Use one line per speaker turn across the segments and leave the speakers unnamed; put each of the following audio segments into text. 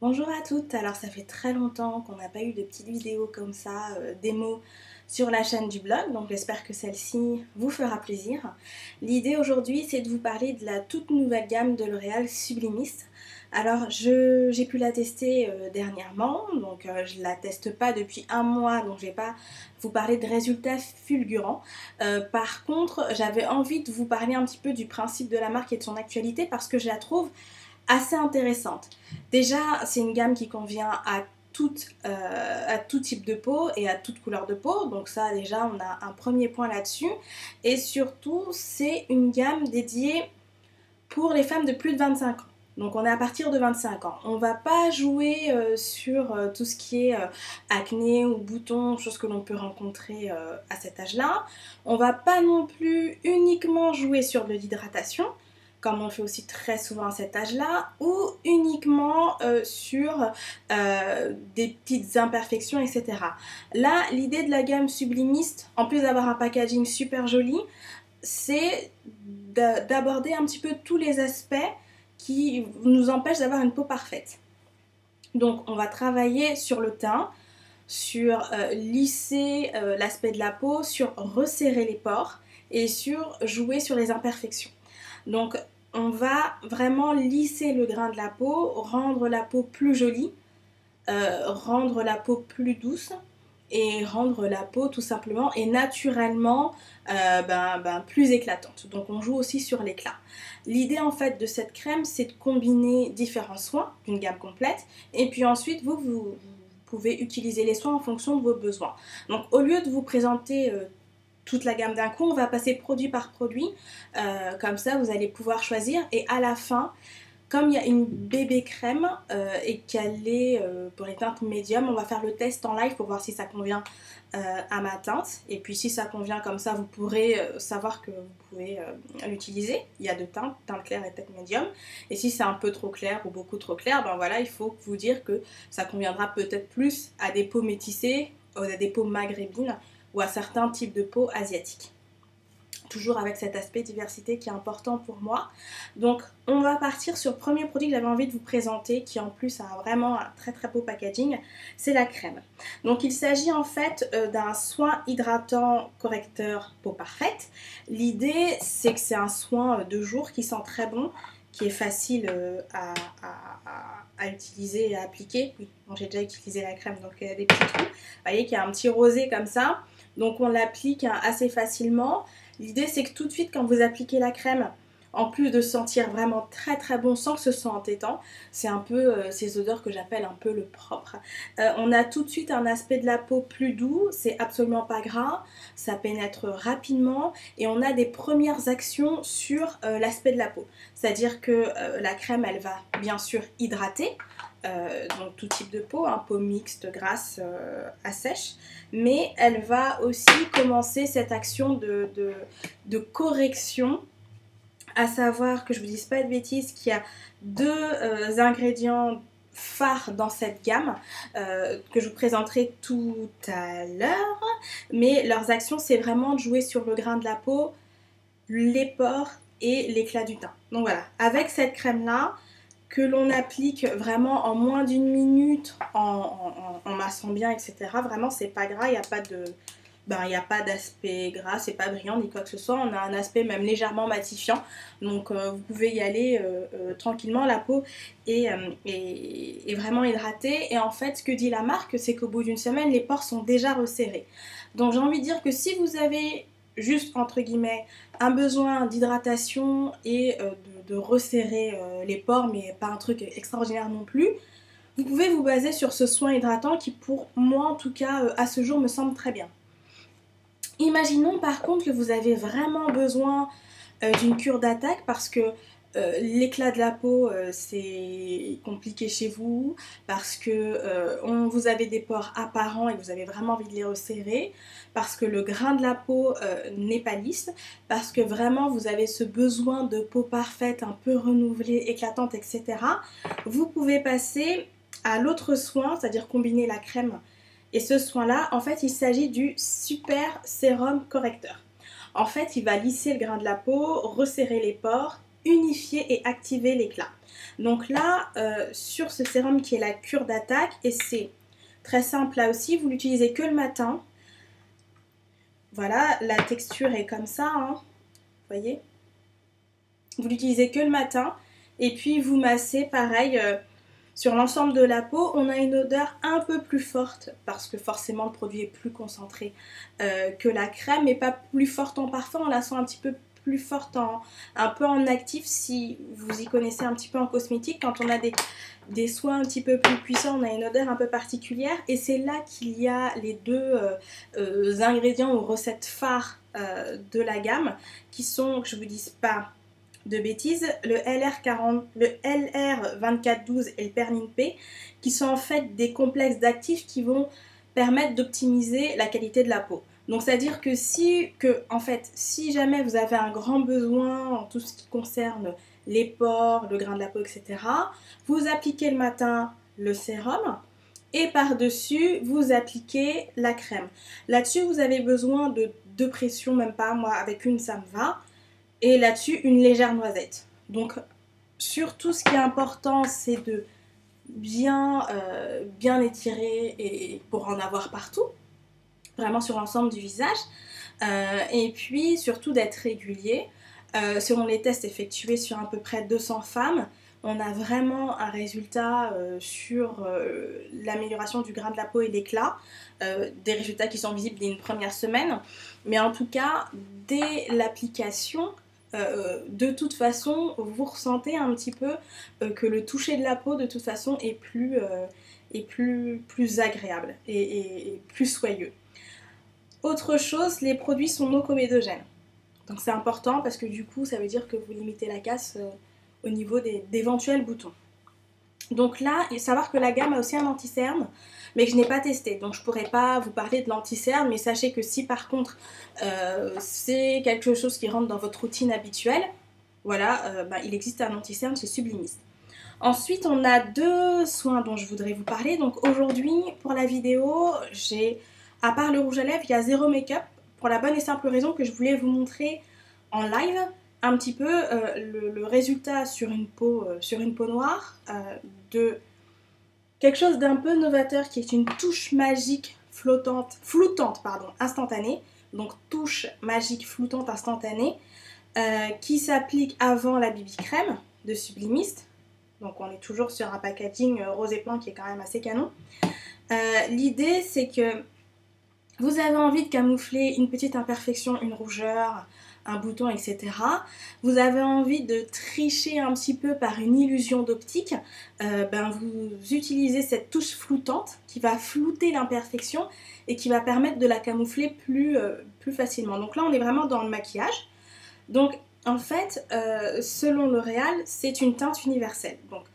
Bonjour à toutes, alors ça fait très longtemps qu'on n'a pas eu de petites vidéos comme ça, démo sur la chaîne du blog, donc j'espère que celle-ci vous fera plaisir. L'idée aujourd'hui c'est de vous parler de la toute nouvelle gamme de L'Oréal Sublimist. Alors j'ai pu la tester dernièrement, donc je la teste pas depuis un mois, donc je vais pas vous parler de résultats fulgurants. Par contre j'avais envie de vous parler un petit peu du principe de la marque et de son actualité parce que je la trouve assez intéressante. Déjà, c'est une gamme qui convient à tout type de peau et à toute couleur de peau. Donc ça, déjà, on a un premier point là-dessus. Et surtout, c'est une gamme dédiée pour les femmes de plus de 25 ans. Donc on est à partir de 25 ans. On ne va pas jouer sur tout ce qui est acné ou boutons, choses que l'on peut rencontrer à cet âge-là. On ne va pas non plus uniquement jouer sur de l'hydratation, comme on le fait aussi très souvent à cet âge-là, ou uniquement sur des petites imperfections, etc. Là, l'idée de la gamme sublimiste, en plus d'avoir un packaging super joli, c'est d'aborder un petit peu tous les aspects qui nous empêchent d'avoir une peau parfaite. Donc on va travailler sur le teint, sur lisser l'aspect de la peau, sur resserrer les pores et sur jouer sur les imperfections. Donc on va vraiment lisser le grain de la peau, rendre la peau plus jolie, rendre la peau plus douce et rendre la peau tout simplement et naturellement plus éclatante. Donc on joue aussi sur l'éclat. L'idée en fait de cette crème, c'est de combiner différents soins d'une gamme complète et puis ensuite vous pouvez utiliser les soins en fonction de vos besoins. Donc au lieu de vous présenter toute la gamme d'un coup, on va passer produit par produit. Comme ça, vous allez pouvoir choisir. Et à la fin, comme il y a une bébé crème et qu'elle est pour les teintes médium, on va faire le test en live pour voir si ça convient à ma teinte. Et puis si ça convient comme ça, vous pourrez savoir que vous pouvez l'utiliser. Il y a deux teintes, teinte claire et teinte médium. Et si c'est un peu trop clair ou beaucoup trop clair, ben voilà, il faut vous dire que ça conviendra peut-être plus à des peaux métissées, à des peaux maghrébines ou à certains types de peaux asiatiques. Toujours avec cet aspect diversité qui est important pour moi. Donc on va partir sur le premier produit que j'avais envie de vous présenter, qui en plus a vraiment un très très beau packaging, c'est la crème. Donc il s'agit en fait d'un soin hydratant correcteur peau parfaite. L'idée c'est que c'est un soin de jour qui sent très bon, qui est facile à utiliser et à appliquer. Oui, bon, j'ai déjà utilisé la crème, donc il y a des petits trous. Vous voyez qu'il y a un petit rosé comme ça, donc on l'applique assez facilement. L'idée c'est que tout de suite quand vous appliquez la crème, en plus de sentir vraiment très très bon sans que ce soit entêtant, c'est un peu ces odeurs que j'appelle un peu le propre. On a tout de suite un aspect de la peau plus doux, c'est absolument pas gras, ça pénètre rapidement et on a des premières actions sur l'aspect de la peau. C'est-à-dire que la crème elle va bien sûr hydrater, donc tout type de peau, peau mixte, grasse, à sèche, mais elle va aussi commencer cette action de correction, à savoir que je vous dise pas de bêtises qu'il y a deux ingrédients phares dans cette gamme que je vous présenterai tout à l'heure, mais leurs actions c'est vraiment de jouer sur le grain de la peau, les pores et l'éclat du teint. Donc voilà, avec cette crème là que l'on applique vraiment en moins d'une minute en massant bien, etc. Vraiment, c'est pas gras, il n'y a pas de... Ben, il n'y a pas d'aspect gras, c'est pas brillant ni quoi que ce soit. On a un aspect même légèrement matifiant. Donc vous pouvez y aller tranquillement. La peau est vraiment hydratée. Et en fait, ce que dit la marque, c'est qu'au bout d'une semaine, les pores sont déjà resserrés. Donc j'ai envie de dire que si vous avez juste, entre guillemets, un besoin d'hydratation et de resserrer les pores, mais pas un truc extraordinaire non plus, vous pouvez vous baser sur ce soin hydratant qui, pour moi en tout cas, à ce jour, me semble très bien. Imaginons par contre que vous avez vraiment besoin d'une cure d'attaque parce que l'éclat de la peau c'est compliqué chez vous, parce que vous avez des pores apparents et que vous avez vraiment envie de les resserrer, parce que le grain de la peau n'est pas lisse, parce que vraiment vous avez ce besoin de peau parfaite, un peu renouvelée, éclatante, etc. Vous pouvez passer à l'autre soin, c'est-à-dire combiner la crème et ce soin-là. En fait, il s'agit du Super Sérum Correcteur. En fait, il va lisser le grain de la peau, resserrer les pores unifier et activer l'éclat. Donc là, sur ce sérum qui est la cure d'attaque, et c'est très simple là aussi, vous l'utilisez que le matin. Voilà, la texture est comme ça, hein, vous voyez. Vous l'utilisez que le matin, et puis vous massez pareil sur l'ensemble de la peau. On a une odeur un peu plus forte, parce que forcément le produit est plus concentré que la crème, mais pas plus forte en parfum, on la sent un petit peu plus forte un peu en actif. Si vous y connaissez un petit peu en cosmétique, quand on a des soins un petit peu plus puissants, on a une odeur un peu particulière, et c'est là qu'il y a les deux ingrédients ou recettes phares de la gamme, qui sont, que je vous dise pas de bêtises, le LR2412 et le Pernin-P, qui sont en fait des complexes d'actifs qui vont permettre d'optimiser la qualité de la peau. Donc c'est à dire que si jamais vous avez un grand besoin en tout ce qui concerne les pores, le grain de la peau, etc., vous appliquez le matin le sérum et par-dessus vous appliquez la crème. Là-dessus vous avez besoin de 2 pressions, même pas, moi avec une ça me va, et là-dessus une légère noisette. Donc surtout ce qui est important, c'est de bien étirer et pour en avoir partout, vraiment sur l'ensemble du visage, et puis surtout d'être régulier. Selon les tests effectués sur à peu près 200 femmes, on a vraiment un résultat sur l'amélioration du grain de la peau et l'éclat, des résultats qui sont visibles dès une première semaine, mais en tout cas dès l'application, de toute façon vous ressentez un petit peu que le toucher de la peau de toute façon est plus agréable et plus soyeux. Autre chose, les produits sont non comédogènes. Donc c'est important parce que du coup ça veut dire que vous limitez la casse au niveau d'éventuels boutons. Donc là, il faut savoir que la gamme a aussi un anti-cerne, mais que je n'ai pas testé. Donc je ne pourrais pas vous parler de l'anti-cerne, mais sachez que si par contre c'est quelque chose qui rentre dans votre routine habituelle, voilà, il existe un anti-cerne chez Sublimist. Ensuite, on a 2 soins dont je voudrais vous parler. Donc aujourd'hui, pour la vidéo, à part le rouge à lèvres, il y a 0 make-up, pour la bonne et simple raison que je voulais vous montrer en live un petit peu le résultat sur une peau noire de quelque chose d'un peu novateur qui est une touche magique flottante instantanée. Donc touche magique flottante instantanée qui s'applique avant la BB crème de Sublimist. Donc on est toujours sur un packaging rose et blanc qui est quand même assez canon. L'idée c'est que vous avez envie de camoufler une petite imperfection, une rougeur, un bouton, etc. Vous avez envie de tricher un petit peu par une illusion d'optique. Vous utilisez cette touche floutante qui va flouter l'imperfection et qui va permettre de la camoufler plus facilement. Donc là, on est vraiment dans le maquillage. Donc en fait, selon L'Oréal, c'est une teinte universelle. Donc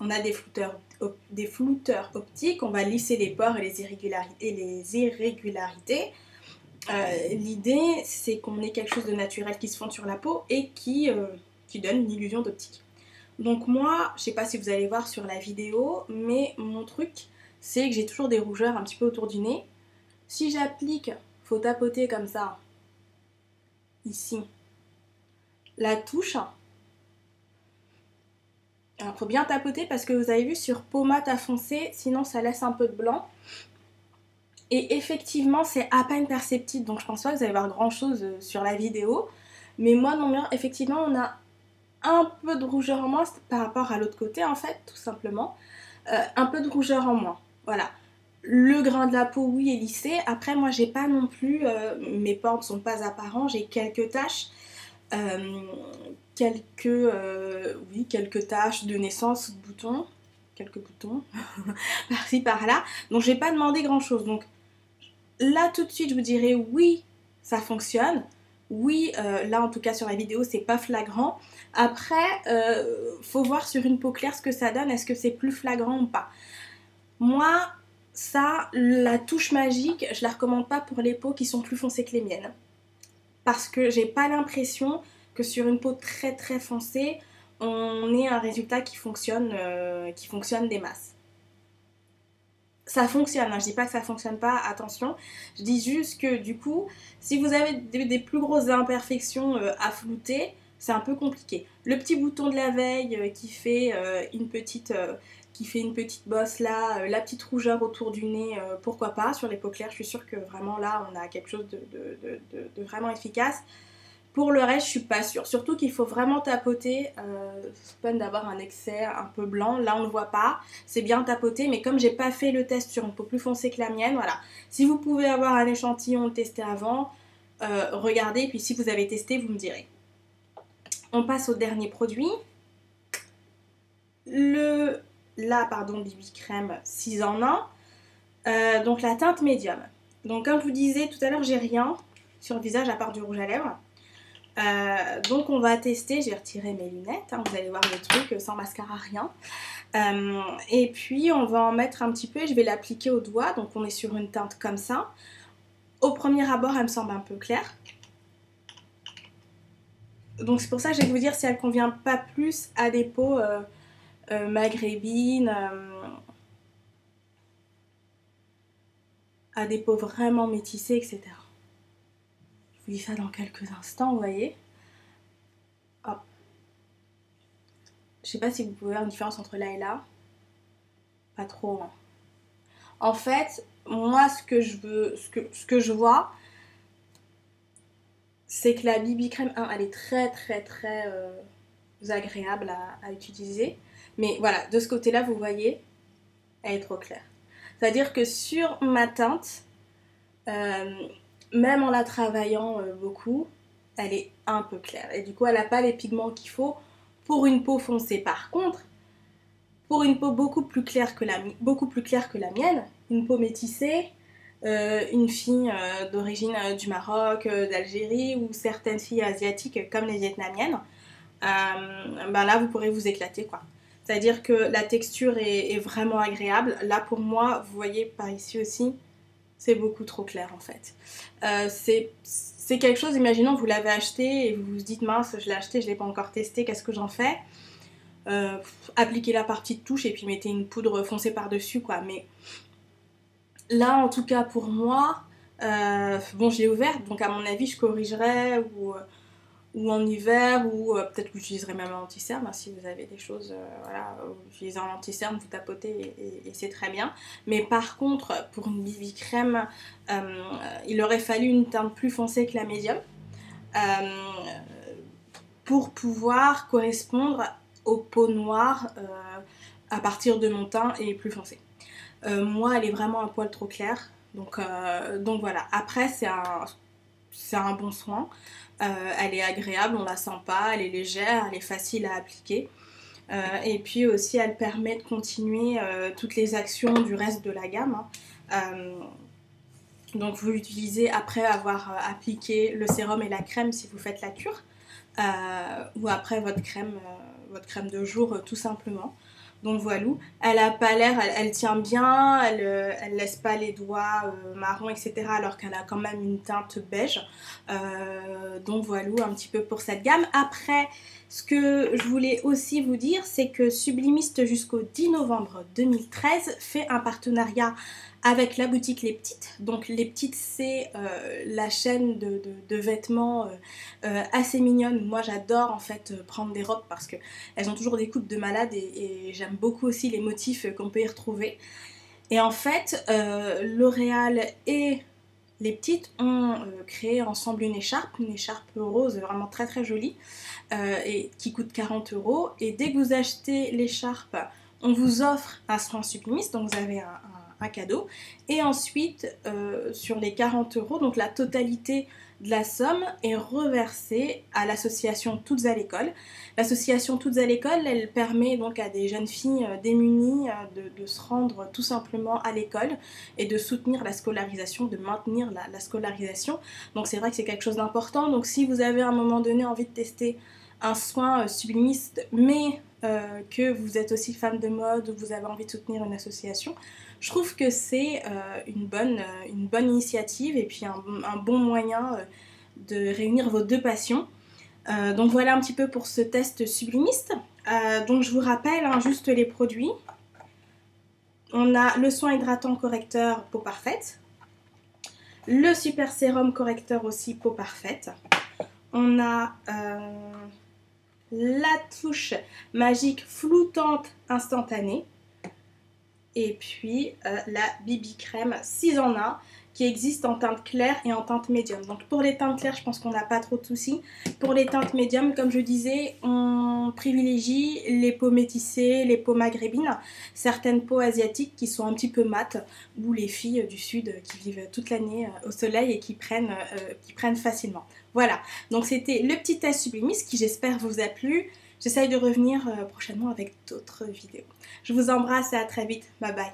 on a des flouteurs optiques, on va lisser les pores et les irrégularités. L'idée, c'est qu'on ait quelque chose de naturel qui se fonde sur la peau et qui donne une illusion d'optique. Donc moi, je sais pas si vous allez voir sur la vidéo, mais mon truc, c'est que j'ai toujours des rougeurs un petit peu autour du nez. Si j'applique, faut tapoter comme ça, ici, la touche. Alors, faut bien tapoter parce que vous avez vu sur peau mat à foncé, sinon ça laisse un peu de blanc. Et effectivement, c'est à peine perceptible, donc je pense pas que vous allez voir grand chose sur la vidéo. Mais moi, non, bien, effectivement, on a un peu de rougeur en moins par rapport à l'autre côté, en fait, tout simplement. Un peu de rougeur en moins, voilà. Le grain de la peau, oui, est lissé. Après, moi, j'ai pas non plus, mes pores ne sont pas apparents, j'ai quelques taches. Quelques taches de naissance, boutons, quelques boutons, par-ci par-là. Donc je vais pas demander grand-chose. Donc là tout de suite je vous dirais oui, ça fonctionne. Oui, là en tout cas sur la vidéo c'est pas flagrant. Après, faut voir sur une peau claire ce que ça donne. Est-ce que c'est plus flagrant ou pas? Moi, ça, la touche magique, je la recommande pas pour les peaux qui sont plus foncées que les miennes. Parce que j'ai pas l'impression que sur une peau très très foncée, on ait un résultat qui fonctionne des masses. Ça fonctionne, hein, je dis pas que ça fonctionne pas, attention. Je dis juste que du coup, si vous avez des plus grosses imperfections à flouter, c'est un peu compliqué. Le petit bouton de la veille qui fait une petite bosse là, la petite rougeur autour du nez, pourquoi pas. Sur les peaux claires, je suis sûre que vraiment là, on a quelque chose de vraiment efficace. Pour le reste, je suis pas sûre. Surtout qu'il faut vraiment tapoter. C'est peine d'avoir un excès un peu blanc. Là, on ne voit pas. C'est bien tapoter, mais comme j'ai pas fait le test sur une peau plus foncée que la mienne, voilà. Si vous pouvez avoir un échantillon, le tester avant, regardez. Puis si vous avez testé, vous me direz. On passe au dernier produit. BB crème 6 en 1. Donc la teinte médium. Donc comme je vous disais tout à l'heure, j'ai rien sur le visage à part du rouge à lèvres. Donc on va tester, j'ai retiré mes lunettes, hein, vous allez voir le truc sans mascara, rien. Et puis on va en mettre un petit peu et je vais l'appliquer au doigt. Donc on est sur une teinte comme ça. Au premier abord, elle me semble un peu claire. Donc c'est pour ça que je vais vous dire si elle convient pas plus à des peaux maghrébines, à des peaux vraiment métissées, etc. Je vous dis ça dans quelques instants, vous voyez. Hop. Je sais pas si vous pouvez voir une différence entre là et là. Pas trop. Hein. En fait, moi, ce que je vois, c'est que la BB crème, elle est très agréable à utiliser. Mais voilà, de ce côté-là, vous voyez, elle est trop claire. C'est-à-dire que sur ma teinte, même en la travaillant beaucoup, elle est un peu claire. Et du coup, elle n'a pas les pigments qu'il faut pour une peau foncée. Par contre, pour une peau beaucoup plus claire que la mienne, une peau métissée, une fille d'origine du Maroc, d'Algérie ou certaines filles asiatiques comme les vietnamiennes, ben là vous pourrez vous éclater quoi. C'est-à-dire que la texture est vraiment agréable. Là pour moi, vous voyez par ici aussi, c'est beaucoup trop clair en fait. C'est quelque chose, imaginons vous l'avez acheté et vous vous dites mince, je l'ai acheté, je ne l'ai pas encore testé, qu'est-ce que j'en fais? Appliquez-la par petites touches et puis mettez une poudre foncée par-dessus quoi. Mais là en tout cas pour moi, bon je l'ai ouverte donc à mon avis je corrigerai ou en hiver ou peut-être que j'utiliserai même un anti-cerne hein, si vous avez des choses, voilà, vous utilisez un anti-cerne, vous tapotez et c'est très bien. Mais par contre pour une BB crème, il aurait fallu une teinte plus foncée que la médium pour pouvoir correspondre aux peaux noires à partir de mon teint et plus foncé. Moi elle est vraiment un poil trop clair donc voilà. Après c'est un bon soin, elle est agréable, on la sent pas, elle est légère, elle est facile à appliquer et puis aussi elle permet de continuer toutes les actions du reste de la gamme hein. Donc vous l'utilisez après avoir appliqué le sérum et la crème si vous faites la cure ou après votre crème de jour tout simplement. Donc voilà, elle a pas l'air, elle tient bien, elle laisse pas les doigts marrons etc. alors qu'elle a quand même une teinte beige. Donc voilà un petit peu pour cette gamme. Après, ce que je voulais aussi vous dire, c'est que Sublimiste jusqu'au 10 novembre 2013 fait un partenariat avec la boutique Les Petites. Donc Les Petites c'est la chaîne de vêtements assez mignonne. Moi j'adore en fait prendre des robes parce qu'elles ont toujours des coupes de malade et j'aime beaucoup aussi les motifs qu'on peut y retrouver. Et en fait L'Oréal et Les Petites ont créé ensemble une écharpe rose vraiment très jolie et qui coûte 40 €. Et dès que vous achetez l'écharpe, on vous offre un soin sublimiste, donc vous avez un cadeau. Et ensuite, sur les 40 €, donc la totalité de la somme est reversée à l'association Toutes à l'école. L'association Toutes à l'école, elle permet donc à des jeunes filles démunies de se rendre tout simplement à l'école et de soutenir la scolarisation, de maintenir la scolarisation. Donc c'est vrai que c'est quelque chose d'important. Donc si vous avez à un moment donné envie de tester un soin sublimiste, mais que vous êtes aussi fan de mode ou vous avez envie de soutenir une association, je trouve que c'est une bonne initiative et puis un bon moyen de réunir vos deux passions. Donc voilà un petit peu pour ce test sublimiste. Donc je vous rappelle hein, juste les produits. On a le soin hydratant correcteur peau parfaite, le super sérum correcteur aussi peau parfaite. On a la touche magique floutante instantanée. Et puis la BB crème 6 en 1 qui existe en teinte claire et en teinte médium. Donc pour les teintes claires, je pense qu'on n'a pas trop de soucis. Pour les teintes médium, comme je disais, on privilégie les peaux métissées, les peaux maghrébines, certaines peaux asiatiques qui sont un petit peu mates, ou les filles du sud qui vivent toute l'année au soleil et qui prennent facilement. Voilà, donc c'était le petit test Sublimist qui j'espère vous a plu. J'essaye de revenir prochainement avec d'autres vidéos. Je vous embrasse et à très vite. Bye bye.